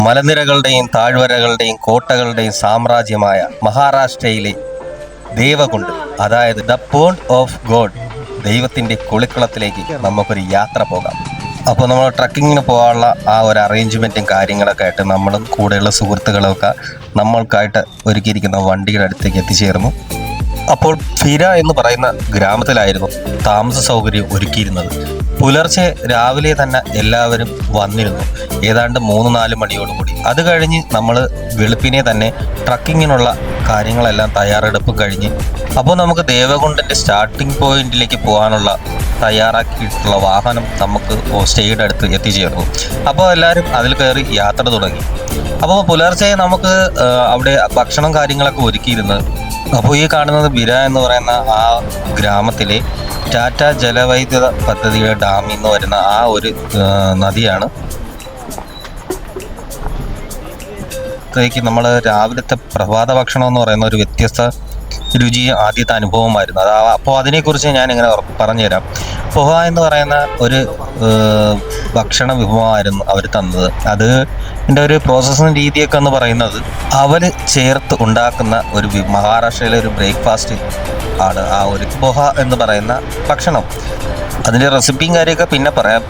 മലനിരകളുടെയും താഴ്വരകളുടെയും കോട്ടകളുടെയും സാമ്രാജ്യമായ മഹാരാഷ്ട്രയിലെ ദേവകുണ്ട്, അതായത് the pond of God, ദൈവത്തിൻ്റെ കുളിക്കുളത്തിലേക്ക് നമുക്കൊരു യാത്ര പോകാം. അപ്പോൾ നമ്മൾ ട്രക്കിങ്ങിന് പോകാനുള്ള ആ ഒരു അറേഞ്ച്മെൻറ്റും കാര്യങ്ങളൊക്കെ ആയിട്ട് നമ്മളും കൂടെയുള്ള സുഹൃത്തുക്കളൊക്കെ നമ്മൾക്കായിട്ട് ഒരുക്കിയിരിക്കുന്ന വണ്ടിയുടെ അടുത്തേക്ക് എത്തിച്ചേർന്നു. അപ്പോൾ ഫിര എന്ന് പറയുന്ന ഗ്രാമത്തിലായിരുന്നു താമസ സൗകര്യം ഒരുക്കിയിരുന്നത്. പുലർച്ചെ രാവിലെ തന്നെ എല്ലാവരും വന്നിരുന്നു, ഏതാണ്ട് 3-4 മണിയോടുകൂടി. അത് കഴിഞ്ഞ് നമ്മൾ വെളുപ്പിനെ തന്നെ ട്രക്കിങ്ങിനുള്ള കാര്യങ്ങളെല്ലാം തയ്യാറെടുപ്പ് കഴിഞ്ഞ് അപ്പോൾ നമുക്ക് ദേവകുണ്ടിൻ്റെ സ്റ്റാർട്ടിംഗ് പോയിന്റിലേക്ക് പോകാനുള്ള തയ്യാറാക്കിയിട്ടുള്ള വാഹനം നമുക്ക് സ്റ്റേയുടെ അടുത്ത് എത്തിച്ചേർന്നു. അപ്പോൾ എല്ലാവരും അതിൽ കയറി യാത്ര തുടങ്ങി. അപ്പോൾ പുലർച്ചെ നമുക്ക് അവിടെ ഭക്ഷണം കാര്യങ്ങളൊക്കെ ഒരുക്കിയിരുന്നത്. അപ്പോൾ ഈ കാണുന്നത് ബിര എന്ന് പറയുന്ന ആ ഗ്രാമത്തിലെ ടാറ്റ ജലവൈദ്യുത പദ്ധതിയുടെ ഡാമിൽ നിന്ന് വരുന്ന ആ ഒരു നദിയാണ്. നമ്മൾ രാവിലത്തെ പ്രഭാത ഭക്ഷണം എന്ന് പറയുന്ന ഒരു വ്യത്യസ്ത രുചി ആദ്യത്തെ അനുഭവമായിരുന്നു. അപ്പോൾ അതിനെക്കുറിച്ച് ഞാൻ ഇങ്ങനെ പറഞ്ഞുതരാം. പൊഹ എന്ന് പറയുന്ന ഒരു ഭക്ഷണ വിഭവമായിരുന്നു അവർ തന്നത്. അതിൻ്റെ ഒരു പ്രോസസ്സിങ് രീതിയൊക്കെ എന്ന് പറയുന്നത് അവർ ചേർത്ത് ഉണ്ടാക്കുന്ന ഒരു മഹാരാഷ്ട്രയിലെ ഒരു ബ്രേക്ക്ഫാസ്റ്റ് ആണ് ആ ഒരു പൊഹ എന്ന് പറയുന്ന ഭക്ഷണം. അതിൻ്റെ റെസിപ്പിയും കാര്യമൊക്കെ പിന്നെ പറയാം.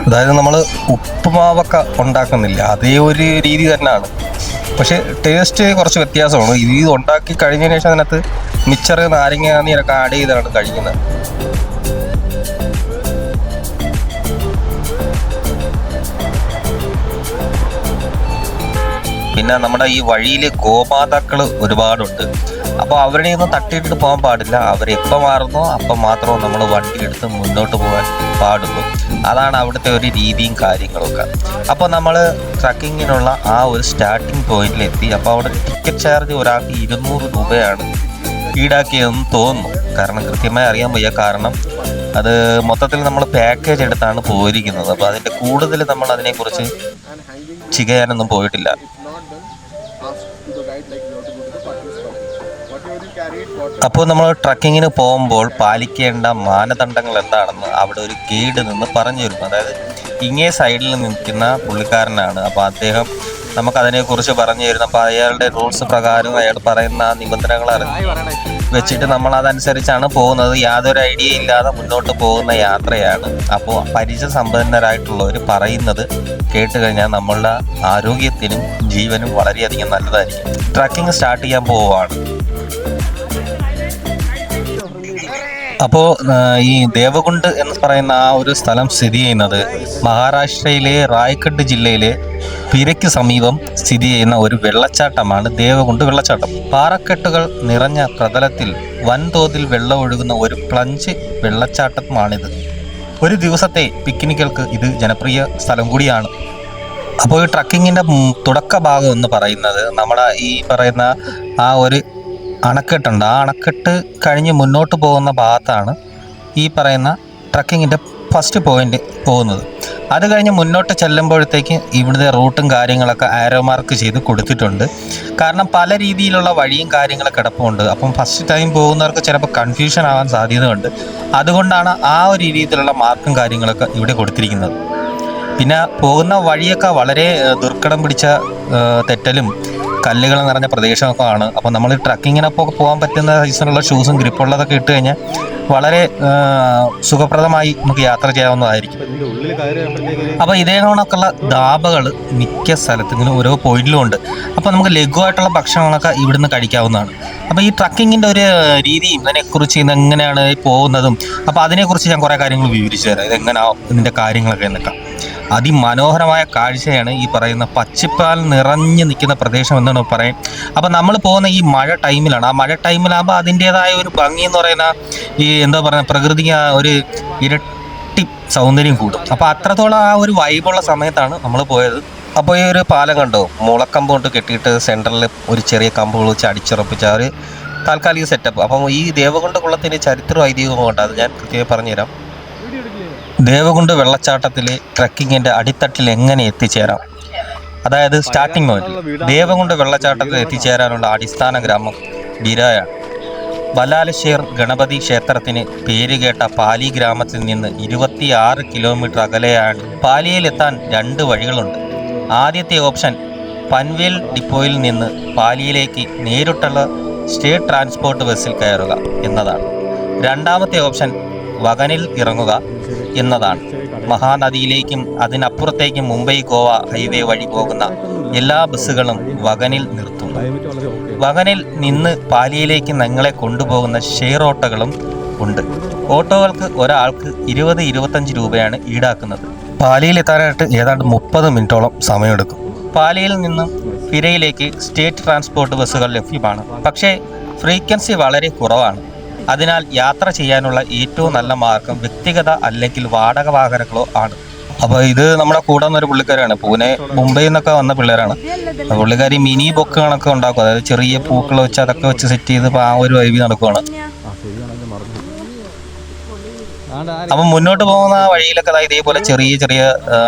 അതായത് നമ്മൾ ഉപ്പുമാവൊക്കെ ഉണ്ടാക്കുന്നില്ല, അതേ ഒരു രീതി തന്നെയാണ്. പക്ഷേ ടേസ്റ്റ് കുറച്ച് വ്യത്യാസമാണ്. ഇത് ഉണ്ടാക്കി കഴിഞ്ഞതിന് ശേഷം അതിനകത്ത് മിച്ചർ, നാരങ്ങ നീരൊക്കെ ആഡ് ചെയ്താണ് കഴിക്കുന്നത്. പിന്നെ നമ്മുടെ ഈ വഴിയിൽ ഗോമാതാക്കൾ ഒരുപാടുണ്ട്. അപ്പോൾ അവരുടെ ഒന്നും തട്ടിയിട്ട് പോകാൻ പാടില്ല. അവരെപ്പോൾ മാറുന്നോ അപ്പം മാത്രമേ നമ്മൾ വണ്ടി എടുത്ത് മുന്നോട്ട് പോകാൻ പാടുള്ളൂ. അതാണ് അവിടുത്തെ ഒരു രീതിയും കാര്യങ്ങളൊക്കെ. അപ്പോൾ നമ്മൾ ട്രക്കിങ്ങിനുള്ള ആ ഒരു സ്റ്റാർട്ടിങ് പോയിന്റിലെത്തി. അപ്പോൾ അവിടെ ടിക്കറ്റ് ചാർജ് ഒരാൾക്ക് 200 രൂപയാണ് ഈടാക്കിയതെന്ന് തോന്നുന്നു. കാരണം കൃത്യമായി അറിയാൻ വയ്യ. കാരണം അത് മൊത്തത്തിൽ നമ്മൾ പാക്കേജ് എടുത്താണ് പോയിരിക്കുന്നത്. അപ്പോൾ അതിൻ്റെ കൂടുതൽ നമ്മൾ അതിനെക്കുറിച്ച് ചെയ്യാനൊന്നും പോയിട്ടില്ല. അപ്പോൾ നമ്മൾ ട്രക്കിങ്ങിന് പോകുമ്പോൾ പാലിക്കേണ്ട മാനദണ്ഡങ്ങൾ എന്താണെന്ന് അവിടെ ഒരു ഗൈഡ് നിന്ന് പറഞ്ഞു തരും. അതായത് ഇങ്ങേ സൈഡിൽ നിൽക്കുന്ന പുള്ളിക്കാരനാണ്. അപ്പോൾ അദ്ദേഹം നമുക്കതിനെക്കുറിച്ച് പറഞ്ഞു തരുന്നു. അപ്പോൾ അയാളുടെ റൂൾസ് പ്രകാരം അയാൾ പറയുന്ന ആ നിബന്ധനകൾ വെച്ചിട്ട് നമ്മൾ അതനുസരിച്ചാണ് പോകുന്നത്. യാതൊരു ഐഡിയ ഇല്ലാതെ മുന്നോട്ട് പോകുന്ന യാത്രയാണ്. അപ്പോൾ പരിചയസമ്പന്നരായിട്ടുള്ളവർ പറയുന്നത് കേട്ട് കഴിഞ്ഞാൽ നമ്മളുടെ ആരോഗ്യത്തിനും ജീവനും വളരെയധികം നല്ലതായിരിക്കും. ട്രക്കിംഗ് സ്റ്റാർട്ട് ചെയ്യാൻ പോവുകയാണ്. അപ്പോൾ ഈ ദേവകുണ്ട് എന്ന് പറയുന്ന ആ ഒരു സ്ഥലം സ്ഥിതി ചെയ്യുന്നത് മഹാരാഷ്ട്രയിലെ റായ്ഗഡ് ജില്ലയിലെ പിരയ്ക്ക് സമീപം സ്ഥിതി ചെയ്യുന്ന ഒരു വെള്ളച്ചാട്ടമാണ് ദേവകുണ്ട് വെള്ളച്ചാട്ടം. പാറക്കെട്ടുകൾ നിറഞ്ഞ പ്രതലത്തിൽ വൻതോതിൽ വെള്ളം ഒഴുകുന്ന ഒരു പ്ലഞ്ച് വെള്ളച്ചാട്ടമാണിത്. ഒരു ദിവസത്തെ പിക്നിക്കുകൾക്ക് ഇത് ജനപ്രിയ സ്ഥലം കൂടിയാണ്. അപ്പോൾ ഈ ട്രക്കിങ്ങിൻ്റെ തുടക്ക ഭാഗം എന്ന് പറയുന്നത് നമ്മുടെ ഈ പറയുന്ന ആ ഒരു അണക്കെട്ടുണ്ട്. ആ അണക്കെട്ട് കഴിഞ്ഞ് മുന്നോട്ട് പോകുന്ന ഭാഗത്താണ് ഈ പറയുന്ന ട്രക്കിങ്ങിൻ്റെ ഫസ്റ്റ് പോയിന്റ് പോകുന്നത്. അത് കഴിഞ്ഞ് മുന്നോട്ട് ചെല്ലുമ്പോഴത്തേക്ക് ഇവിടുത്തെ റൂട്ടും കാര്യങ്ങളൊക്കെ ആരോ മാർക്ക് ചെയ്ത് കൊടുത്തിട്ടുണ്ട്. കാരണം പല രീതിയിലുള്ള വഴിയും കാര്യങ്ങളൊക്കെ കിടപ്പുണ്ട്. അപ്പം ഫസ്റ്റ് ടൈം പോകുന്നവർക്ക് ചിലപ്പോൾ കൺഫ്യൂഷൻ ആവാൻ സാധ്യതയുണ്ട്. അതുകൊണ്ടാണ് ആ ഒരു രീതിയിലുള്ള മാർക്കും കാര്യങ്ങളൊക്കെ ഇവിടെ കൊടുത്തിരിക്കുന്നത്. പിന്നെ പോകുന്ന വഴിയൊക്കെ വളരെ ദുർഘടം പിടിച്ച തെറ്റലും കല്ലുകൾ നിറഞ്ഞ പ്രദേശമൊക്കെ ആണ്. അപ്പോൾ നമ്മൾ ട്രക്കിങ്ങിനൊക്കെ പോകാൻ പറ്റുന്ന സൈസിലുള്ള ഷൂസും ഗ്രിപ്പുള്ളതൊക്കെ ഇട്ട് കഴിഞ്ഞാൽ വളരെ സുഖപ്രദമായി നമുക്ക് യാത്ര ചെയ്യാവുന്നതായിരിക്കും. അപ്പോൾ ഇതേ കണക്കുള്ള ധാബകൾ മിക്ക സ്ഥലത്തും ഓരോ പോയിന്റിലും ഉണ്ട്. അപ്പോൾ നമുക്ക് ലഘുവായിട്ടുള്ള ഭക്ഷണങ്ങളൊക്കെ ഇവിടുന്ന് കഴിക്കാവുന്നതാണ്. അപ്പോൾ ഈ ട്രക്കിങ്ങിൻ്റെ ഒരു രീതിയും ഇതിനെക്കുറിച്ച് ഇതെങ്ങനെയാണ് പോകുന്നതും അപ്പോൾ അതിനെക്കുറിച്ച് ഞാൻ കുറേ കാര്യങ്ങൾ വിവരിച്ചു തരാം. ഇതെങ്ങനെയാണ് ഇതിൻ്റെ കാര്യങ്ങളൊക്കെ എന്നൊക്കെ. അതിമനോഹരമായ കാഴ്ചയാണ് ഈ പറയുന്ന പച്ചിപ്പാൽ നിറഞ്ഞു നിൽക്കുന്ന പ്രദേശം എന്നാണ് പറയും. അപ്പോൾ നമ്മൾ പോകുന്ന ഈ മഴ ടൈമിലാണ്. ആ മഴ ടൈമിലാകുമ്പോൾ അതിൻ്റേതായ ഒരു ഭംഗി എന്ന് പറയുന്ന ഈ എന്താ പറയുക, പ്രകൃതിക്ക് ഒരു ഇരട്ടി സൗന്ദര്യം കൂടും. അപ്പോൾ അത്രത്തോളം ആ ഒരു വൈബുള്ള സമയത്താണ് നമ്മൾ പോയത്. അപ്പോൾ ഈ ഒരു പാലം കണ്ടോ, മുളക്കമ്പ് കൊണ്ട് കെട്ടിയിട്ട് സെൻറ്ററിൽ ഒരു ചെറിയ കമ്പ് വെച്ച് അടിച്ചുറപ്പിച്ച ഒരു താൽക്കാലിക സെറ്റപ്പ്. അപ്പം ഈ ദേവകുണ്ട് കുളത്തിൻ്റെ ചരിത്ര ഐതിഹ്യവും കൊണ്ട് അത് ഞാൻ കൃത്യമായി പറഞ്ഞുതരാം. ദേവകുണ്ട് വെള്ളച്ചാട്ടത്തിലെ ട്രക്കിങ്ങിൻ്റെ അടിത്തട്ടിൽ എങ്ങനെ എത്തിച്ചേരാം, അതായത് സ്റ്റാർട്ടിംഗ് പോയിന്റ് ദേവകുണ്ട് വെള്ളച്ചാട്ടത്തിൽ എത്തിച്ചേരാനുള്ള അടിസ്ഥാന ഗ്രാമം ബിരയാണ്. ബലാലശേർ ഗണപതി ക്ഷേത്രത്തിന് പേരുകേട്ട പാലി ഗ്രാമത്തിൽ നിന്ന് 26 കിലോമീറ്റർ അകലെയാണ്. പാലിയിലെത്താൻ 2 വഴികളുണ്ട്. ആദ്യത്തെ ഓപ്ഷൻ പൻവേൽ ഡിപ്പോയിൽ നിന്ന് പാലിയിലേക്ക് നേരിട്ടുള്ള സ്റ്റേറ്റ് ട്രാൻസ്പോർട്ട് ബസ്സിൽ കയറുക എന്നതാണ്. രണ്ടാമത്തെ ഓപ്ഷൻ വകനിൽ ഇറങ്ങുക എന്നതാണ്. മഹാനദിയിലേക്കും അതിനപ്പുറത്തേക്കും മുംബൈ ഗോവ ഹൈവേ വഴി പോകുന്ന എല്ലാ ബസ്സുകളും വകനിൽ നിർത്തുന്നു. വകനിൽ നിന്ന് പാലിയിലേക്ക് നിങ്ങളെ കൊണ്ടുപോകുന്ന ഷെയർ ഓട്ടോകളും ഉണ്ട്. ഓട്ടോകൾക്ക് ഒരാൾക്ക് 20-25 രൂപയാണ് ഈടാക്കുന്നത്. പാലിയിൽ എത്താനായിട്ട് ഏതാണ്ട് 30 മിനിറ്റോളം സമയമെടുക്കും. പാലിയിൽ നിന്നും ഫിരയിലേക്ക് സ്റ്റേറ്റ് ട്രാൻസ്പോർട്ട് ബസ്സുകൾ ലഭ്യമാണ്. പക്ഷേ ഫ്രീക്വൻസി വളരെ കുറവാണ്. അതിനാൽ യാത്ര ചെയ്യാനുള്ള ഏറ്റവും നല്ല മാർഗം വ്യക്തിഗത അല്ലെങ്കിൽ വാടക വാഹനങ്ങളോ ആണ്. അപ്പോൾ ഇത് നമ്മുടെ കൂടെ വന്നൊരു പുള്ളിക്കാരാണ്. പൂനെ മുംബൈയിൽ നിന്നൊക്കെ വന്ന പിള്ളേരാണ്. പുള്ളിക്കാരി മിനി ബൊക്ക് കണക്ക് ഉണ്ടാക്കും. അതായത് ചെറിയ പൂക്കൾ വെച്ച് അതൊക്കെ വെച്ച് സെറ്റ് ചെയ്ത് ആ ഒരു വൈബി നടക്കുവാണ്. അപ്പം മുന്നോട്ട് പോകുന്ന വഴിയിലൊക്കെ ഇതേപോലെ ചെറിയ ചെറിയ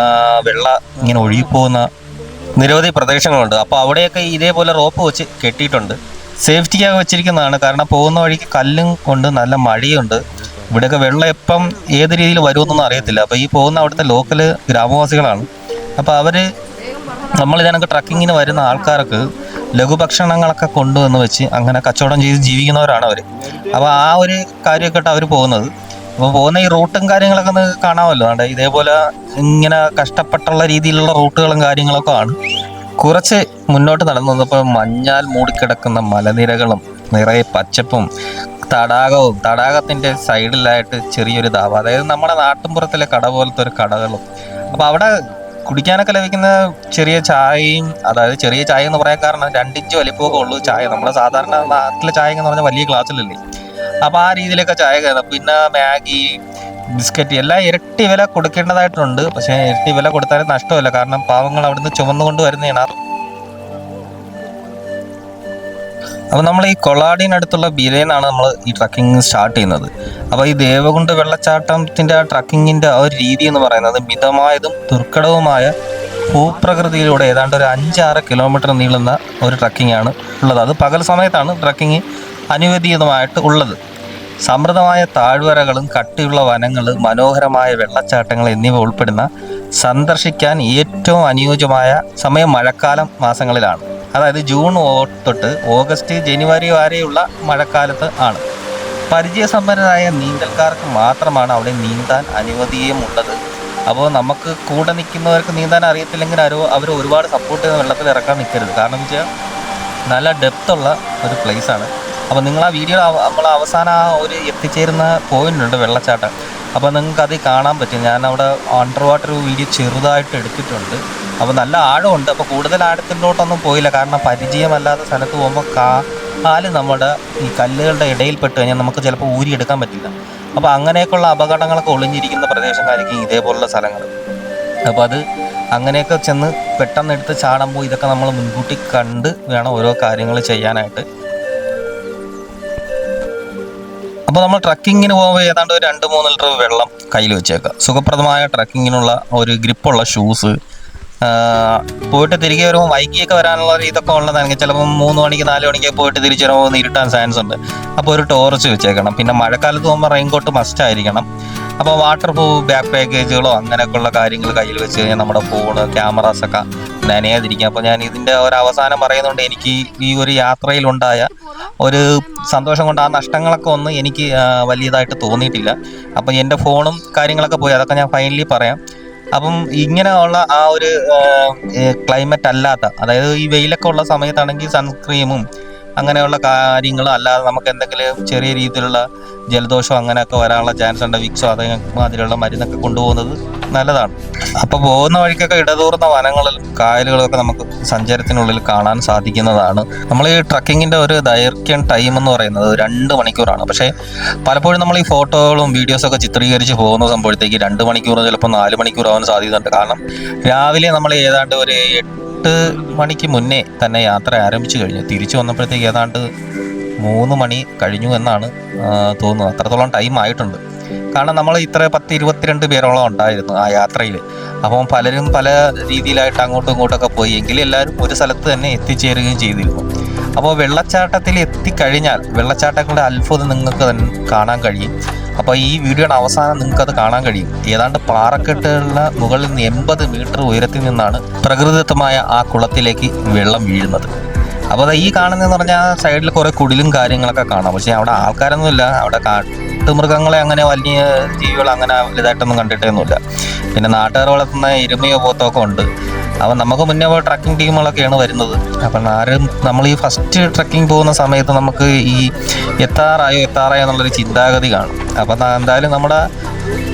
വെള്ള ഇങ്ങനെ ഒഴുകിപ്പോകുന്ന നിരവധി പ്രദേശങ്ങളുണ്ട്. അപ്പോൾ അവിടെയൊക്കെ ഇതേപോലെ റോപ്പ് വെച്ച് കെട്ടിയിട്ടുണ്ട്. സേഫ്റ്റിക്കായി വെച്ചിരിക്കുന്നതാണ്. കാരണം പോകുന്ന വഴിക്ക് കല്ലും കൊണ്ട് നല്ല മഴയുണ്ട്. ഇവിടെയൊക്കെ വെള്ളം എപ്പം ഏത് രീതിയിൽ വരുമെന്നൊന്നും അറിയത്തില്ല. അപ്പോൾ ഈ പോകുന്ന അവിടുത്തെ ലോക്കൽ ഗ്രാമവാസികളാണ്. അപ്പോൾ അവർ നമ്മളിതിനൊക്കെ ട്രക്കിങ്ങിന് വരുന്ന ആൾക്കാർക്ക് ലഘുഭക്ഷണങ്ങളൊക്കെ കൊണ്ടുവന്ന് വെച്ച് അങ്ങനെ കച്ചവടം ചെയ്ത് ജീവിക്കുന്നവരാണ് അവർ. അപ്പോൾ ആ ഒരു കാര്യമൊക്കെ അവർ പോകുന്നത്. അപ്പോൾ പോകുന്ന ഈ റൂട്ടും കാര്യങ്ങളൊക്കെ ഒന്ന് കാണാമല്ലോ. അവിടെ ഇതേപോലെ ഇങ്ങനെ കഷ്ടപ്പെട്ടുള്ള രീതിയിലുള്ള റൂട്ടുകളും കാര്യങ്ങളൊക്കെ ആണ്. കുറച്ച് മുന്നോട്ട് നടന്നു വന്നപ്പോൾ മഞ്ഞാൽ മൂടിക്കിടക്കുന്ന മലനിരകളും നിറയെ പച്ചപ്പും തടാകത്തിൻ്റെ സൈഡിലായിട്ട് ചെറിയൊരു ധാബ, അതായത് നമ്മുടെ നാട്ടിൻപുറത്തിലെ കട പോലത്തെ ഒരു കടകളും. അപ്പോൾ അവിടെ കുടിക്കാനൊക്കെ ലഭിക്കുന്ന ചെറിയ ചായയും, അതായത് ചെറിയ ചായ എന്ന് പറയാൻ കാരണം 2 ഇഞ്ച് വലിപ്പമൊക്കെ ഉള്ളൂ ചായ. നമ്മുടെ സാധാരണ നാട്ടിലെ ചായ എന്ന് പറഞ്ഞാൽ വലിയ ഗ്ലാസ്സിലല്ലേ. അപ്പോൾ ആ രീതിയിലൊക്കെ ചായ കയറും. പിന്നെ മാഗി, ബിസ്ക്കറ്റ് എല്ലാം ഇരട്ടി വില കൊടുക്കേണ്ടതായിട്ടുണ്ട്. പക്ഷേ ഇരട്ടി വില കൊടുത്താലും നഷ്ടമല്ല. കാരണം പാവങ്ങൾ അവിടുന്ന് ചുമന്നുകൊണ്ട് വരുന്നതാണ്. അപ്പോൾ നമ്മൾ ഈ കൊളാടിനടുത്തുള്ള ബിരയിലാണ് നമ്മൾ ഈ ട്രക്കിങ് സ്റ്റാർട്ട് ചെയ്യുന്നത്. അപ്പോൾ ഈ ദേവകുണ്ട് വെള്ളച്ചാട്ടത്തിൻ്റെ ആ ട്രക്കിങ്ങിൻ്റെ ആ ഒരു രീതി എന്ന് പറയുന്നത് മിതമായതും ദുർഘടവുമായ ഭൂപ്രകൃതിയിലൂടെ ഏതാണ്ട് ഒരു 5-6 കിലോമീറ്റർ നീളുന്ന ഒരു ട്രക്കിംഗ് ആണ് ഉള്ളത്. അത് പകൽ സമയത്താണ് ട്രക്കിങ് അനുവദീയമായിട്ട് ഉള്ളത്. സമൃദ്ധമായ താഴ്വരകളും കട്ടിയുള്ള വനങ്ങൾ, മനോഹരമായ വെള്ളച്ചാട്ടങ്ങൾ എന്നിവ ഉൾപ്പെടുന്ന സന്ദർശിക്കാൻ ഏറ്റവും അനുയോജ്യമായ സമയം മഴക്കാലം മാസങ്ങളിലാണ്. അതായത് ജൂൺ തൊട്ട് ഓഗസ്റ്റ്, ജനുവരി വരെയുള്ള മഴക്കാലത്ത് ആണ്. പരിചയസമ്പന്നരായ നീന്തൽക്കാർക്ക് മാത്രമാണ് അവിടെ നീന്താൻ അനുമതിയുമുള്ളത്. അപ്പോൾ നമുക്ക് കൂടെ നിൽക്കുന്നവർക്ക് നീന്താൻ അറിയത്തില്ലെങ്കിൽ അവർ ഒരുപാട് സപ്പോർട്ട് ചെയ്ത് വെള്ളത്തിൽ ഇറക്കാൻ നിൽക്കരുത്. കാരണം എന്ന് വെച്ചാൽ നല്ല ഡെപ്തുള്ള ഒരു പ്ലേസാണ്. അപ്പോൾ നിങ്ങൾ ആ വീഡിയോ നമ്മൾ അവസാനം ആ ഒരു എത്തിച്ചേരുന്ന പോയിൻ്റ് ഉണ്ട്, വെള്ളച്ചാട്ടം. അപ്പോൾ നിങ്ങൾക്ക് അത് കാണാൻ പറ്റും. ഞാൻ അവിടെ അണ്ടർ വാട്ടർ വീഡിയോ ചെറുതായിട്ട് എടുത്തിട്ടുണ്ട്. അപ്പോൾ നല്ല ആഴമുണ്ട്. അപ്പോൾ കൂടുതൽ ആഴത്തിലോട്ടൊന്നും പോയില്ല. കാരണം പരിചയമല്ലാത്ത സ്ഥലത്ത് പോകുമ്പോൾ കാല് നമ്മുടെ ഈ കല്ലുകളുടെ ഇടയിൽപ്പെട്ട് കഴിഞ്ഞാൽ നമുക്ക് ചിലപ്പോൾ ഊരിയെടുക്കാൻ പറ്റില്ല. അപ്പോൾ അങ്ങനെയൊക്കെയുള്ള അപകടങ്ങളൊക്കെ ഒളിഞ്ഞിരിക്കുന്ന പ്രദേശങ്ങളായിരിക്കും ഇതേപോലുള്ള സ്ഥലങ്ങൾ. അപ്പോൾ അത് അങ്ങനെയൊക്കെ ചെന്ന് പെട്ടെന്ന് എടുത്ത് ചാടുമ്പോൾ ഇതൊക്കെ നമ്മൾ മുൻകൂട്ടി കണ്ട് വേണം ഓരോ കാര്യങ്ങൾ ചെയ്യാനായിട്ട്. അപ്പോൾ നമ്മൾ ട്രക്കിങ്ങിന് പോകുമ്പോൾ ഏതാണ്ട് 2-3 ലിറ്റർ വെള്ളം കയ്യിൽ വെച്ചേക്കുക. സുഖപ്രദമായ ട്രക്കിങ്ങിനുള്ള ഒരു ഗ്രിപ്പുള്ള ഷൂസ്. പോയിട്ട് തിരികെ വരുമ്പോൾ വൈകിയൊക്കെ വരാനുള്ള ഇതൊക്കെ ഉള്ളതാണെങ്കിൽ ചിലപ്പോൾ 3 മണിക്ക് 4 മണിക്ക് പോയിട്ട് തിരിച്ചു വരുമ്പോൾ ഇരുട്ടാൻ ചാൻസ് ഉണ്ട്. അപ്പോൾ ഒരു ടോർച്ച് വെച്ചേക്കണം. പിന്നെ മഴക്കാലത്ത് പോകുമ്പോൾ റെയിൻകോട്ട് മസ്റ്റ് ആയിരിക്കണം. അപ്പോൾ വാട്ടർ പ്രൂഫ് ബാക്ക് പാക്കേജുകളോ അങ്ങനെയൊക്കെയുള്ള കാര്യങ്ങൾ കയ്യിൽ വെച്ച് കഴിഞ്ഞാൽ നമ്മുടെ ഫോണ്, ക്യാമറാസൊക്കെ നനയാതിരിക്കുക. അപ്പോൾ ഞാൻ ഇതിൻ്റെ ഒരു അവസാനം പറയുന്നുണ്ട്, എനിക്ക് ഈ ഒരു യാത്രയിലുണ്ടായ ഒരു സന്തോഷം കൊണ്ട് ആ നഷ്ടങ്ങളൊക്കെ ഒന്നും എനിക്ക് വലിയതായിട്ട് തോന്നിയിട്ടില്ല. അപ്പം എൻ്റെ ഫോണും കാര്യങ്ങളൊക്കെ പോയി, അതൊക്കെ ഞാൻ ഫൈനലി പറയാം. അപ്പം ഇങ്ങനെയുള്ള ആ ഒരു ക്ലൈമറ്റ് അല്ലാത്ത, അതായത് ഈ വെയിലൊക്കെ ഉള്ള സമയത്താണെങ്കിൽ സൺസ്ക്രീമും അങ്ങനെയുള്ള കാര്യങ്ങളും അല്ലാതെ നമുക്ക് എന്തെങ്കിലും ചെറിയ രീതിയിലുള്ള ജലദോഷം അങ്ങനെയൊക്കെ വരാനുള്ള ചാൻസ് ഉണ്ട്. വിക്സോ അതേമാതിരിയുള്ള മരുന്നൊക്കെ കൊണ്ടുപോകുന്നത് നല്ലതാണ്. അപ്പോൾ പോകുന്ന വഴിക്കൊക്കെ ഇടതൂർന്ന വനങ്ങളിലും കായലുകളൊക്കെ നമുക്ക് സഞ്ചാരത്തിനുള്ളിൽ കാണാൻ സാധിക്കുന്നതാണ്. നമ്മൾ ഈ ട്രക്കിങ്ങിൻ്റെ ഒരു ദൈർഘ്യം ടൈം എന്ന് പറയുന്നത് 2 മണിക്കൂറാണ്. പക്ഷേ പലപ്പോഴും നമ്മൾ ഈ ഫോട്ടോകളും വീഡിയോസൊക്കെ ചിത്രീകരിച്ച് പോകുന്ന സംഭവത്തേക്ക് 2 മണിക്കൂർ ചിലപ്പോൾ 4 മണിക്കൂർ ആവാൻ സാധ്യതയുണ്ട്. കാരണം രാവിലെ നമ്മൾ ഏതാണ്ട് ഒരു 8 മണിക്ക് മുന്നേ തന്നെ യാത്ര ആരംഭിച്ചു കഴിഞ്ഞു. തിരിച്ചു വന്നപ്പോഴത്തേക്ക് ഏതാണ്ട് 3 മണി കഴിഞ്ഞു എന്നാണ് തോന്നുന്നത്. അത്രത്തോളം ടൈം ആയിട്ടുണ്ട്. കാരണം നമ്മൾ ഇത്ര 10-22 പേരോളം ഉണ്ടായിരുന്നു ആ യാത്രയിൽ. അപ്പം പലരും പല രീതിയിലായിട്ട് അങ്ങോട്ടും ഇങ്ങോട്ടൊക്കെ പോയി. എങ്കിലും എല്ലാവരും ഒരു സ്ഥലത്ത് തന്നെ എത്തിച്ചേരുകയും ചെയ്തിരുന്നു. അപ്പോൾ വെള്ളച്ചാട്ടത്തിൽ എത്തിക്കഴിഞ്ഞാൽ വെള്ളച്ചാട്ടങ്ങളുടെ അത്ഭുതം നിങ്ങൾക്ക് തന്നെ കാണാൻ കഴിയും. അപ്പോൾ ഈ വീഡിയോയുടെ അവസാനം നിങ്ങൾക്കത് കാണാൻ കഴിയും. ഏതാണ്ട് പാറക്കെട്ടുകളുടെ മുകളിൽ നിന്ന് 80 മീറ്റർ ഉയരത്തിൽ നിന്നാണ് പ്രകൃതിദത്തമായ ആ കുളത്തിലേക്ക് വെള്ളം വീഴുന്നത്. അപ്പോൾ അത് ഈ കാണുന്നതെന്ന് പറഞ്ഞാൽ സൈഡിൽ കുറേ കുടിലും കാര്യങ്ങളൊക്കെ കാണാം. പക്ഷേ അവിടെ ആൾക്കാരൊന്നുമില്ല. അവിടെ കാട്ടുമൃഗങ്ങളെ അങ്ങനെ വലിയ ജീവികൾ അങ്ങനെ വലുതായിട്ടൊന്നും കണ്ടിട്ടൊന്നുമില്ല. പിന്നെ നാട്ടുകാർ വളർത്തുന്ന എരുമയോ പോത്തൊക്കെ ഉണ്ട്. അപ്പം നമുക്ക് മുന്നേ ട്രക്കിംഗ് ടീമുകളൊക്കെയാണ് വരുന്നത്. അപ്പം നമ്മൾ ഈ ഫസ്റ്റ് ട്രക്കിംഗ് പോകുന്ന സമയത്ത് നമുക്ക് ഈ എത്താറായോ എന്നുള്ളൊരു ചിന്താഗതി കാണും. അപ്പം എന്തായാലും നമ്മുടെ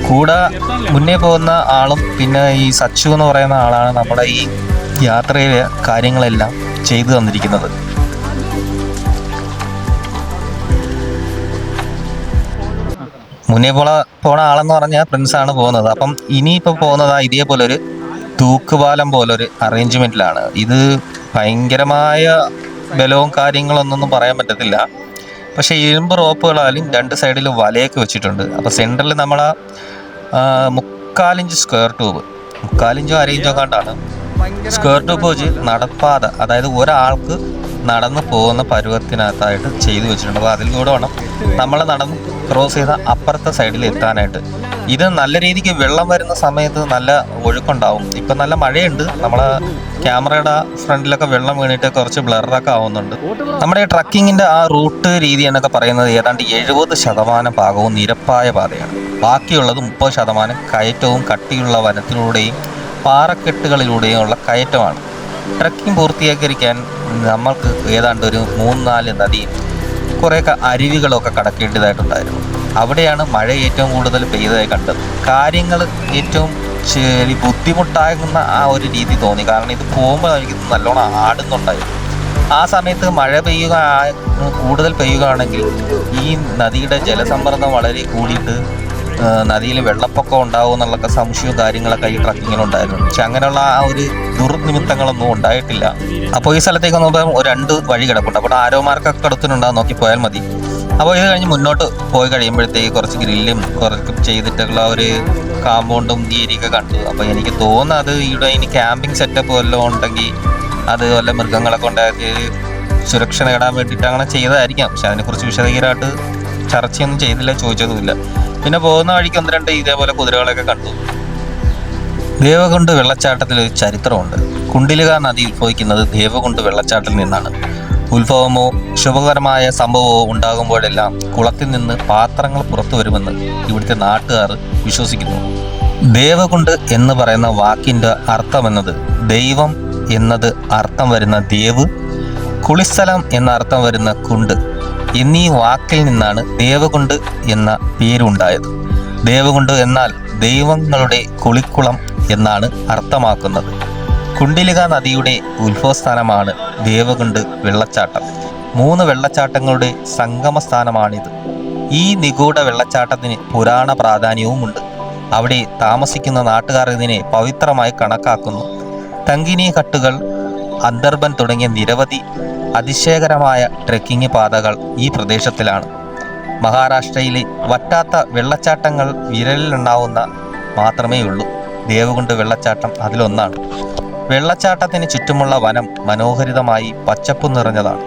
കൂടെ മുന്നേ പോകുന്ന ആളും പിന്നെ ഈ സച്ചു എന്ന് പറയുന്ന ആളാണ് നമ്മുടെ ഈ യാത്രയിലെ കാര്യങ്ങളെല്ലാം ചെയ്തു തന്നിരിക്കുന്നത്. മുന്നേ പോണ ആളെന്ന് പറഞ്ഞാൽ പ്രിൻസാണ് പോകുന്നത്. അപ്പം ഇനിയിപ്പോൾ പോകുന്നത് ഇതേപോലൊരു തൂക്കുപാലം പോലൊരു അറേഞ്ച്മെൻറ്റിലാണ്. ഇത് ഭയങ്കരമായ ബലവും കാര്യങ്ങളൊന്നും പറയാൻ പറ്റത്തില്ല. പക്ഷേ ഇരുമ്പ് റോപ്പുകളാലും രണ്ട് സൈഡിൽ വലയൊക്കെ വെച്ചിട്ടുണ്ട്. അപ്പോൾ സെൻറ്ററിൽ നമ്മൾ 3/4 ഇഞ്ച് സ്ക്വയർ ട്യൂബ്, 3/4 ഇഞ്ചോ 1/2 ഇഞ്ചോ കണ്ടാണ് സ്ക്വയർ ട്യൂബ് വെച്ച് നടപ്പാത, അതായത് ഒരാൾക്ക് നടന്നു പോകുന്ന പരുവത്തിനകത്തായിട്ട് ചെയ്തു വെച്ചിട്ടുണ്ട്. അപ്പോൾ അതിലൂടെ വേണം നമ്മൾ നടന്ന് ക്രോസ് ചെയ്ത അപ്പുറത്തെ സൈഡിൽ എത്താനായിട്ട്. ഇത് നല്ല രീതിക്ക് വെള്ളം വരുന്ന സമയത്ത് നല്ല ഒഴുക്കുണ്ടാവും. ഇപ്പം നല്ല മഴയുണ്ട്. നമ്മളെ ക്യാമറയുടെ ഫ്രണ്ടിലൊക്കെ വെള്ളം വീണിട്ട് കുറച്ച് ബ്ലറൊക്കെ ആവുന്നുണ്ട്. നമ്മുടെ ട്രക്കിങ്ങിൻ്റെ ആ റൂട്ട് രീതി എന്നൊക്കെ പറയുന്നത് ഏതാണ്ട് 70% ഭാഗവും നിരപ്പായ പാതയാണ്. ബാക്കിയുള്ളത് 30% കയറ്റവും കട്ടിയുള്ള വനത്തിലൂടെയും പാറക്കെട്ടുകളിലൂടെയും ഉള്ള കയറ്റമാണ്. ട്രക്കിംഗ് പൂർത്തീകരിക്കാൻ നമ്മൾക്ക് ഏതാണ്ട് ഒരു 3-4 നദിയും കുറേയൊക്കെ അരുവികളൊക്കെ കടക്കേണ്ടതായിട്ടുണ്ടായിരുന്നു. അവിടെയാണ് മഴ ഏറ്റവും കൂടുതൽ പെയ്തതായി കണ്ടത്. കാര്യങ്ങൾ ഏറ്റവും ബുദ്ധിമുട്ടാകുന്ന ആ ഒരു രീതി തോന്നി. കാരണം ഇത് പോകുമ്പോൾ എനിക്ക് നല്ലോണം ആടുന്നുണ്ടായിരുന്നു. ആ സമയത്ത് മഴ കൂടുതൽ പെയ്യുകയാണെങ്കിൽ ഈ നദിയുടെ ജലസമ്മർദ്ദം വളരെ കൂടിയിട്ട് നദിയിൽ വെള്ളപ്പൊക്കം ഉണ്ടാവും എന്നുള്ളൊക്കെ സംശയവും കാര്യങ്ങളൊക്കെ ഈ ട്രക്കിങ്ങിലുണ്ടായിരുന്നു. പക്ഷെ അങ്ങനെയുള്ള ആ ഒരു ദുർനിമിത്തങ്ങളൊന്നും ഉണ്ടായിട്ടില്ല. അപ്പോൾ ഈ സ്ഥലത്തേക്ക് നോക്കുമ്പോൾ 2 വഴി കിടപ്പുണ്ട്. അപ്പോൾ ആരോ മാർക്കൊക്കെ എടുത്തിട്ടുണ്ടാകും, നോക്കി പോയാൽ മതി. അപ്പോൾ ഇത് കഴിഞ്ഞ് മുന്നോട്ട് പോയി കഴിയുമ്പോഴത്തേക്ക് കുറച്ച് ഗ്രില്ലും കുറച്ച് ചെയ്തിട്ടുള്ള ഒരു കാമ്പൗണ്ടും ഏരിയൊക്കെ കണ്ടു. അപ്പോൾ എനിക്ക് തോന്നുന്നത് ഇവിടെ ഇനി ക്യാമ്പിംഗ് സെറ്റപ്പ് വല്ലതും ഉണ്ടെങ്കിൽ അത് വല്ല മൃഗങ്ങളൊക്കെ ഉണ്ടാക്കി സുരക്ഷ നേടാൻ വേണ്ടിയിട്ട് അങ്ങനെ ചെയ്തതായിരിക്കാം. പക്ഷെ അതിനെക്കുറിച്ച് വിശദീകരമായിട്ട് ചർച്ചയൊന്നും ചെയ്തില്ല, ചോദിച്ചതുമില്ല. പിന്നെ പോകുന്ന വഴിക്ക് 1-2 ഇതേപോലെ കുതിരകളൊക്കെ കണ്ടു. ദേവകുണ്ട് വെള്ളച്ചാട്ടത്തിൽ ഒരു ചരിത്രമുണ്ട്. കുണ്ടിലിക നദി ഉത്ഭവിക്കുന്നത് ദേവകുണ്ട് വെള്ളച്ചാട്ടത്തിൽ നിന്നാണ്. ഉത്ഭവമോ ശുഭകരമായ സംഭവമോ ഉണ്ടാകുമ്പോഴെല്ലാം കുളത്തിൽ നിന്ന് പാത്രങ്ങൾ പുറത്തു വരുമെന്ന് ഇവിടുത്തെ നാട്ടുകാർ വിശ്വസിക്കുന്നു. ദേവകുണ്ട് എന്ന് പറയുന്ന വാക്കിൻ്റെ അർത്ഥമെന്നത് ദൈവം എന്നത് അർത്ഥം വരുന്ന ദേവ്, കുളിസ്ഥലം എന്ന അർത്ഥം വരുന്ന കുണ്ട് എന്നീ വാക്കിൽ നിന്നാണ് ദേവകുണ്ട് എന്ന പേരുണ്ടായത്. ദേവകുണ്ട് എന്നാൽ ദൈവങ്ങളുടെ കുളിക്കുളം എന്നാണ് അർത്ഥമാക്കുന്നത്. കുണ്ടിലിക നദിയുടെ ഉത്ഭവസ്ഥാനമാണ് ദേവകുണ്ട് വെള്ളച്ചാട്ടം. 3 വെള്ളച്ചാട്ടങ്ങളുടെ സംഗമസ്ഥാനമാണിത്. ഈ നിഗൂഢ വെള്ളച്ചാട്ടത്തിന് പുരാണ പ്രാധാന്യവുമുണ്ട്. അവിടെ താമസിക്കുന്ന നാട്ടുകാർ ഇതിനെ പവിത്രമായി കണക്കാക്കുന്നു. തങ്കിനി കട്ടുകൾ, അന്തർബൻ തുടങ്ങിയ നിരവധി അതിശയകരമായ ട്രെക്കിംഗ് പാതകൾ ഈ പ്രദേശത്തിലാണ്. മഹാരാഷ്ട്രയിലെ വറ്റാത്ത വെള്ളച്ചാട്ടങ്ങൾ വിരലിലുണ്ടാവുന്ന മാത്രമേ ഉള്ളൂ. ദേവകുണ്ട് വെള്ളച്ചാട്ടം അതിലൊന്നാണ്. വെള്ളച്ചാട്ടത്തിന് ചുറ്റുമുള്ള വനം മനോഹരിതമായി പച്ചപ്പ് നിറഞ്ഞതാണ്.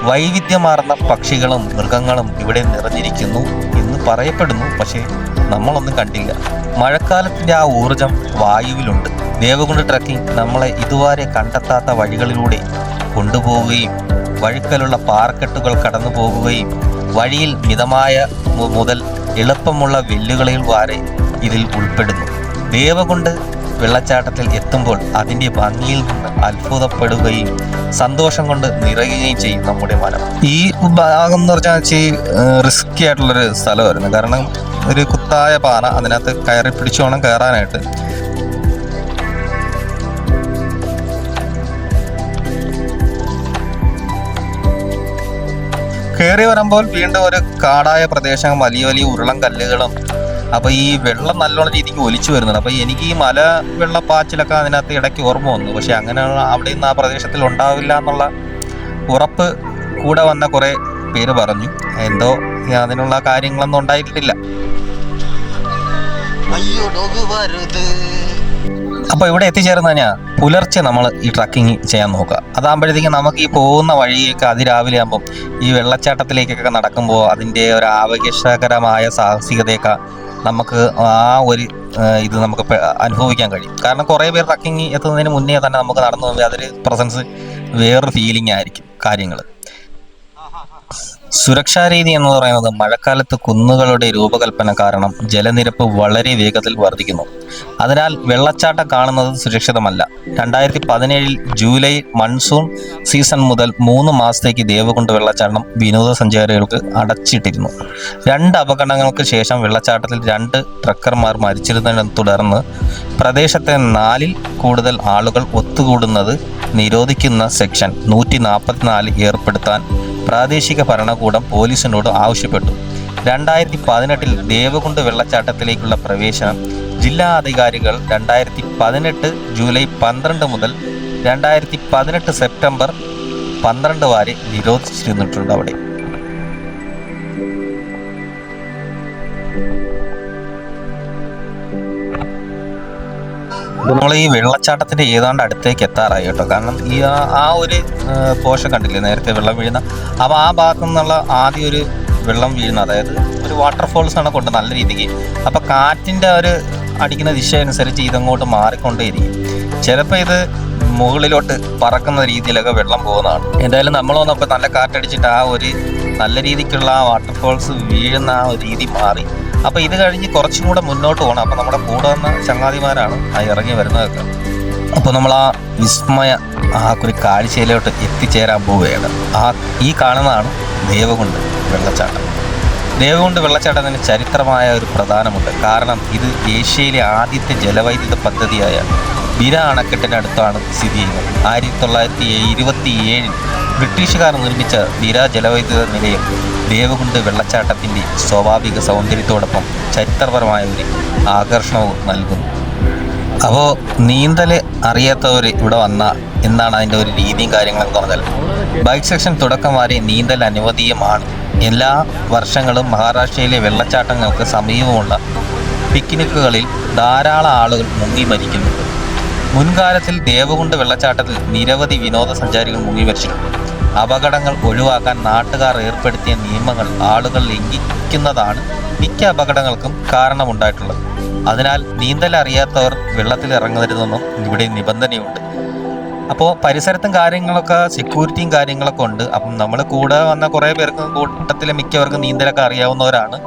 വൈവിധ്യമാർന്ന പക്ഷികളും മൃഗങ്ങളും ഇവിടെ നിറഞ്ഞിരിക്കുന്നു എന്ന് പറയപ്പെടുന്നു. പക്ഷേ നമ്മളൊന്നും കണ്ടില്ല. മഴക്കാലത്തിൻ്റെ ആ ഊർജം വായുവിലുണ്ട്. ദേവകുണ്ട് ട്രക്കിംഗ് നമ്മളെ ഇതുവരെ കണ്ടെത്താത്ത വഴികളിലൂടെ കൊണ്ടുപോവുകയും വഴുക്കലുള്ള പാറക്കെട്ടുകൾ കടന്നു പോകുകയും വഴിയിൽ മിതമായ മുതൽ എളുപ്പമുള്ള വെല്ലുകളിൽ വരെ ഇതിൽ ഉൾപ്പെടുന്നു. ദേവകുണ്ട് വെള്ളച്ചാട്ടത്തിൽ എത്തുമ്പോൾ അതിൻ്റെ ഭംഗിയിൽ നിന്ന് അത്ഭുതപ്പെടുകയും സന്തോഷം കൊണ്ട് നിറയുകയും ചെയ്യും നമ്മുടെ മനം. ഈ ഭാഗം എന്ന് പറഞ്ഞാൽ റിസ്കി ആയിട്ടുള്ളൊരു സ്ഥലമായിരുന്നു. കാരണം ഒരു കുത്തായ പാറ, അതിനകത്ത് കയറി പിടിച്ചു വേണം കയറാനായിട്ട്. കയറി വരുമ്പോൾ വീണ്ടും ഒരു കാടായ പ്രദേശം, വലിയ വലിയ ഉരുളം കല്ലുകളും. അപ്പോൾ ഈ വെള്ളം നല്ലോണം രീതിക്ക് ഒലിച്ചു വരുന്നുണ്ട്. അപ്പോൾ എനിക്ക് ഈ മല വെള്ളപ്പാച്ചിലൊക്കെ അതിനകത്ത് ഇടയ്ക്ക് ഓർമ്മ വന്നു. പക്ഷെ അങ്ങനെ അവിടെ നിന്ന് ആ പ്രദേശത്തിൽ ഉണ്ടാവില്ല എന്നുള്ള ഉറപ്പ് കൂടെ വന്ന കുറേ പേര് പറഞ്ഞു. എന്തോ അതിനുള്ള കാര്യങ്ങളൊന്നും ഉണ്ടായിട്ടില്ല. അപ്പോൾ ഇവിടെ എത്തിച്ചേർന്ന് കഴിഞ്ഞാൽ പുലർച്ചെ നമ്മൾ ഈ ട്രക്കിങ് ചെയ്യാൻ നോക്കുക. അതാകുമ്പോഴത്തേക്കും നമുക്ക് ഈ പോകുന്ന വഴിയൊക്കെ അതിരാവിലെ ആകുമ്പം ഈ വെള്ളച്ചാട്ടത്തിലേക്കൊക്കെ നടക്കുമ്പോൾ അതിൻ്റെ ഒരു ആവേശകരമായ സാഹസികതയൊക്കെ നമുക്ക് ആ ഒരു ഇത് നമുക്ക് അനുഭവിക്കാൻ കഴിയും. കാരണം കുറേ പേർ ട്രക്കിങ് എത്തുന്നതിന് മുന്നേ തന്നെ നമുക്ക് നടന്നു പോകുമ്പോൾ അതൊരു പ്രസൻസ് വേറൊരു ഫീലിംഗ് ആയിരിക്കും കാര്യങ്ങൾ. സുരക്ഷാ രീതി എന്ന് പറയുന്നത് മഴക്കാലത്ത് കുന്നുകളുടെ രൂപകൽപ്പന കാരണം ജലനിരപ്പ് വളരെ വേഗത്തിൽ വർദ്ധിക്കുന്നു. അതിനാൽ വെള്ളച്ചാട്ടം കാണുന്നത് സുരക്ഷിതമല്ല. 2017 ജൂലൈ മൺസൂൺ സീസൺ മുതൽ 3 മാസത്തേക്ക് ദേവകുണ്ട് വെള്ളച്ചാട്ടം വിനോദസഞ്ചാരികൾക്ക് അടച്ചിട്ടിരുന്നു. 2 അപകടങ്ങൾക്ക് ശേഷം വെള്ളച്ചാട്ടത്തിൽ 2 ട്രക്കർമാർ മരിച്ചിരുന്നതിനെ തുടർന്ന് പ്രദേശത്തെ 4-ൽ കൂടുതൽ ആളുകൾ ഒത്തുകൂടുന്നത് നിരോധിക്കുന്ന സെക്ഷൻ 144 ഏർപ്പെടുത്താൻ പ്രാദേശിക ഭരണകൂടം പോലീസിനോട് ആവശ്യപ്പെട്ടു. 2018 ദേവകുണ്ട് വെള്ളച്ചാട്ടത്തിലേക്കുള്ള പ്രവേശനം ജില്ലാ അധികാരികൾ 2018 ജൂലൈ 12 മുതൽ 2018 സെപ്റ്റംബർ 12 വരെ നിരോധിച്ചിരുന്നിട്ടുണ്ട് അവിടെ. ഇപ്പോൾ നമ്മൾ ഈ വെള്ളച്ചാട്ടത്തിൻ്റെ ഏതാണ്ട് അടുത്തേക്ക് എത്താറായി കേട്ടോ. കാരണം ഈ ആ ഒരു പോഷൻ കണ്ടില്ലേ നേരത്തെ വെള്ളം വീഴുന്ന, അപ്പോൾ ആ ഭാഗത്തു നിന്നുള്ള ആദ്യം ഒരു വെള്ളം വീഴുന്ന, അതായത് ഒരു വാട്ടർഫോൾസ് ആണ് കൊണ്ട് നല്ല രീതിക്ക്. അപ്പോൾ കാറ്റിൻ്റെ ഒരു അടിക്കുന്ന ദിശ അനുസരിച്ച് ഇതങ്ങോട്ട് മാറിക്കൊണ്ടേയിരിക്കും. ചിലപ്പോൾ ഇത് മുകളിലോട്ട് പറക്കുന്ന രീതിയിലൊക്കെ വെള്ളം പോകുന്നതാണ്. എന്തായാലും നമ്മൾ വന്നപ്പോൾ നല്ല കാറ്റടിച്ചിട്ട് ആ ഒരു നല്ല രീതിക്കുള്ള ആ വാട്ടർഫോൾസ് വീഴുന്ന ആ ഒരു രീതി മാറി. അപ്പോൾ ഇത് കഴിഞ്ഞ് കുറച്ചും കൂടെ മുന്നോട്ട് പോകണം. അപ്പോൾ നമ്മുടെ കൂടെ വന്ന ചങ്ങാതിമാരാണ് ആ ഇറങ്ങി വരുന്നതൊക്കെ. അപ്പോൾ നമ്മൾ ആ വിസ്മയ ആ ഒരു കാഴ്ചയിലോട്ട് എത്തിച്ചേരാൻ പോവുകയാണ്. ഈ കാണുന്നതാണ് ദേവകുണ്ട് വെള്ളച്ചാട്ടം. ദേവകുണ്ട് വെള്ളച്ചാട്ടത്തിന് ചരിത്രമായ ഒരു പ്രധാനമുണ്ട്. കാരണം ഇത് ഏഷ്യയിലെ ആദ്യത്തെ ജലവൈദ്യുത പദ്ധതിയായ ബിര അണക്കെട്ടിനടുത്താണ് സ്ഥിതി ചെയ്യുന്നത്. 1927 ബ്രിട്ടീഷുകാർ നിർമ്മിച്ച ബിര ജലവൈദ്യുത നിലയം ദേവകുണ്ട് വെള്ളച്ചാട്ടത്തിൻ്റെ സ്വാഭാവിക സൗന്ദര്യത്തോടൊപ്പം ചരിത്രപരമായ ഒരു ആകർഷണവും നൽകുന്നു. അപ്പോൾ നീന്തൽ അറിയാത്തവർ ഇവിടെ വന്നാൽ എന്താണ് അതിൻ്റെ ഒരു രീതിയും കാര്യങ്ങളെന്ന് പറഞ്ഞാൽ, ബൈക്ക് സെക്ഷൻ തുടക്കം വരെ നീന്തൽ അനുവദീയമാണ്. എല്ലാ വർഷങ്ങളും മഹാരാഷ്ട്രയിലെ വെള്ളച്ചാട്ടങ്ങൾക്ക് സമീപമുള്ള പിക്നിക്കുകളിൽ ധാരാളം ആളുകൾ മുങ്ങി മരിക്കുന്നുണ്ട്. മുൻകാലത്തിൽ ദേവകുണ്ട് വെള്ളച്ചാട്ടത്തിൽ നിരവധി വിനോദസഞ്ചാരികൾ മുങ്ങി മരിച്ചിട്ടുണ്ട്. അപകടങ്ങൾ ഒഴിവാക്കാൻ നാട്ടുകാർ ഏർപ്പെടുത്തിയ നിയമങ്ങൾ ആളുകൾ ലംഘിക്കുന്നതാണ് മിക്ക അപകടങ്ങൾക്കും കാരണമുണ്ടായിട്ടുള്ളത്. അതിനാൽ നീന്തൽ അറിയാത്തവർ വെള്ളത്തിൽ ഇറങ്ങരുതെന്നും ഇവിടെ നിബന്ധനയുണ്ട്. അപ്പോൾ പരിസരത്തും കാര്യങ്ങളൊക്കെ സെക്യൂരിറ്റിയും കാര്യങ്ങളൊക്കെ ഉണ്ട്. അപ്പം നമ്മൾ കൂടെ വന്ന കുറേ പേർക്ക് കൂട്ടത്തിൽ മിക്കവർക്കും നീന്തലൊക്കെ അറിയാവുന്നവരാണ്.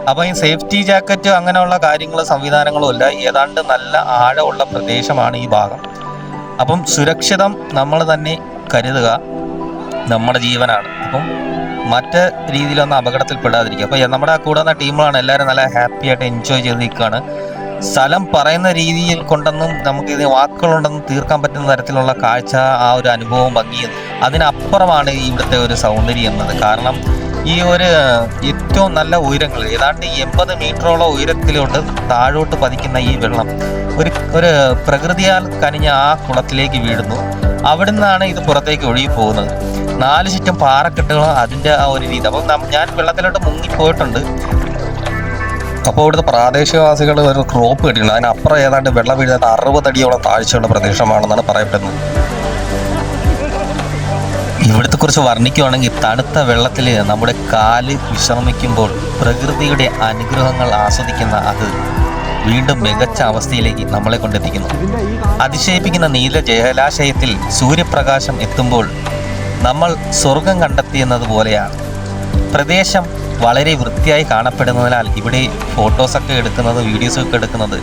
അപ്പോൾ ഈ സേഫ്റ്റി ജാക്കറ്റ് അങ്ങനെയുള്ള കാര്യങ്ങളും സംവിധാനങ്ങളും ഇല്ല. ഏതാണ്ട് നല്ല ആഴമുള്ള പ്രദേശമാണ് ഈ ഭാഗം. അപ്പം സുരക്ഷിതം നമ്മൾ തന്നെ കരുതുക, നമ്മുടെ ജീവനാണ്. അപ്പം മറ്റ് രീതിയിലൊന്നും അപകടത്തിൽപ്പെടാതിരിക്കുക. അപ്പോൾ നമ്മുടെ കൂടെ വന്ന ടീമുകളാണ്, എല്ലാവരും നല്ല ഹാപ്പി ആയിട്ട് എൻജോയ് ചെയ്ത് നിൽക്കുകയാണ്. സ്ഥലം പറയുന്ന രീതിയിൽ കൊണ്ടൊന്നും നമുക്ക് ഇത് വാക്കുകളുണ്ടെന്ന് തീർക്കാൻ പറ്റുന്ന തരത്തിലുള്ള കാഴ്ച, ആ ഒരു അനുഭവവും ഭംഗിയും അതിനപ്പുറമാണ് ഇവിടുത്തെ ഒരു സൗന്ദര്യം എന്നത്. കാരണം ഈ ഒരു ഏറ്റവും നല്ല ഉയരങ്ങൾ ഏതാണ്ട് 80 മീറ്ററോളം ഉയരത്തിലോട്ട് താഴോട്ട് പതിക്കുന്ന ഈ വെള്ളം ഒരു പ്രകൃതിയാൽ കനിഞ്ഞ ആ കുളത്തിലേക്ക് വീഴുന്നു. അവിടെ നിന്നാണ് ഇത് പുറത്തേക്ക് ഒഴുകി പോകുന്നത്. 4 ചുറ്റും പാറക്കെട്ടുകളും അതിൻ്റെ ആ ഒരു രീതി. അപ്പം ഞാൻ വെള്ളത്തിലോട്ട് മുങ്ങിപ്പോയിട്ടുണ്ട്. അപ്പോൾ ഇവിടുത്തെ പ്രാദേശികവാസികൾ ഒരു റോപ്പ് കെട്ടിയിട്ടുണ്ട്. അതിനപ്പുറം ഏതാണ്ട് വെള്ളം വീഴുന്ന 60 അടിയോളം താഴ്ചയുള്ള പ്രദേശമാണെന്നാണ് പറയപ്പെടുന്നത്. ഇവിടുത്തെ കുറിച്ച് വർണ്ണിക്കുകയാണെങ്കിൽ തണുത്ത വെള്ളത്തിൽ നമ്മുടെ കാല് വിശ്രമിക്കുമ്പോൾ പ്രകൃതിയുടെ അനുഗ്രഹങ്ങൾ ആസ്വദിക്കുന്ന അത് വീണ്ടും മികച്ച അവസ്ഥയിലേക്ക് നമ്മളെ കൊണ്ടെത്തിക്കുന്നു. അതിശയിപ്പിക്കുന്ന നീല ജലാശയത്തിൽ സൂര്യപ്രകാശം എത്തുമ്പോൾ നമ്മൾ സ്വർഗം കണ്ടെത്തിയെന്നത് പോലെയാണ്. പ്രദേശം വളരെ വൃത്തിയായി കാണപ്പെടുന്നതിനാൽ ഇവിടെ ഫോട്ടോസൊക്കെ എടുക്കുന്നത്, വീഡിയോസൊക്കെ എടുക്കുന്നത്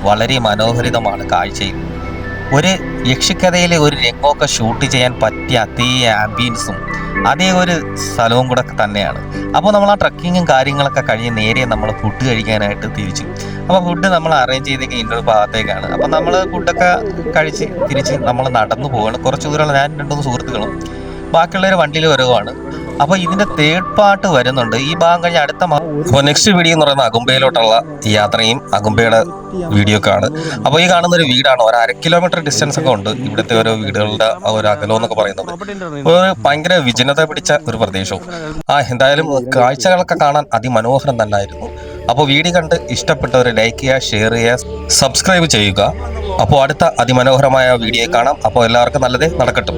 വളരെ മനോഹരിതമാണ് കാഴ്ചയിൽ. ഒരു യക്ഷിക്കഥയിലെ ഒരു രംഗമൊക്കെ ഷൂട്ട് ചെയ്യാൻ പറ്റിയ അതേ ആംബിയൻസും അതേ ഒരു സ്ഥലവും കൂടെ തന്നെയാണ്. അപ്പോൾ നമ്മൾ ആ ട്രക്കിങ്ങും കാര്യങ്ങളൊക്കെ കഴിഞ്ഞ് നേരെ നമ്മൾ ഫുഡ് കഴിക്കാനായിട്ട് തിരിച്ചു. അപ്പോൾ ഫുഡ് നമ്മൾ അറേഞ്ച് ചെയ്തൊക്കെ ഇന്ന ഒരു ഭാഗത്തേക്കാണ്. അപ്പോൾ നമ്മൾ ഫുഡൊക്കെ കഴിച്ച് തിരിച്ച് നമ്മൾ നടന്നു പോവുകയാണ്. കുറച്ച് ദൂരമുള്ള ഞാൻ 2-3 സുഹൃത്തുക്കളും ബാക്കിയുള്ളവർ വണ്ടിയിൽ വരുവാണ്. അപ്പോൾ ഇതിൻ്റെ തേർഡ് പാർട്ട് വരുന്നുണ്ട് ഈ ഭാഗം കഴിഞ്ഞ് അടുത്ത അപ്പോൾ നെക്സ്റ്റ് വീഡിയോ എന്ന് പറയുന്നത് അകുംബയിലോട്ടുള്ള യാത്രയും അകുംബയുടെ വീഡിയോ ഒക്കെ ആണ്. അപ്പോൾ ഈ കാണുന്ന ഒരു വീടാണ്, ഒരു 1/2 കിലോമീറ്റർ ഡിസ്റ്റൻസ് ഒക്കെ ഉണ്ട് ഇവിടുത്തെ ഓരോ വീടുകളുടെ ഒരു അകലം എന്നൊക്കെ പറയുന്നത്. ഒരു ഭയങ്കര വിജനത പിടിച്ച ഒരു പ്രദേശവും. എന്തായാലും കാഴ്ചകളൊക്കെ കാണാൻ അതിമനോഹരം തന്നെയായിരുന്നു. അപ്പോൾ വീഡിയോ കണ്ട് ഇഷ്ടപ്പെട്ടവരെ ലൈക്ക് ചെയ്യുക, ഷെയർ ചെയ്യുക, സബ്സ്ക്രൈബ് ചെയ്യുക. അപ്പോൾ അടുത്ത അതിമനോഹരമായ വീഡിയോ കാണാം. അപ്പോൾ എല്ലാവർക്കും നല്ലതേ നടക്കട്ടെ.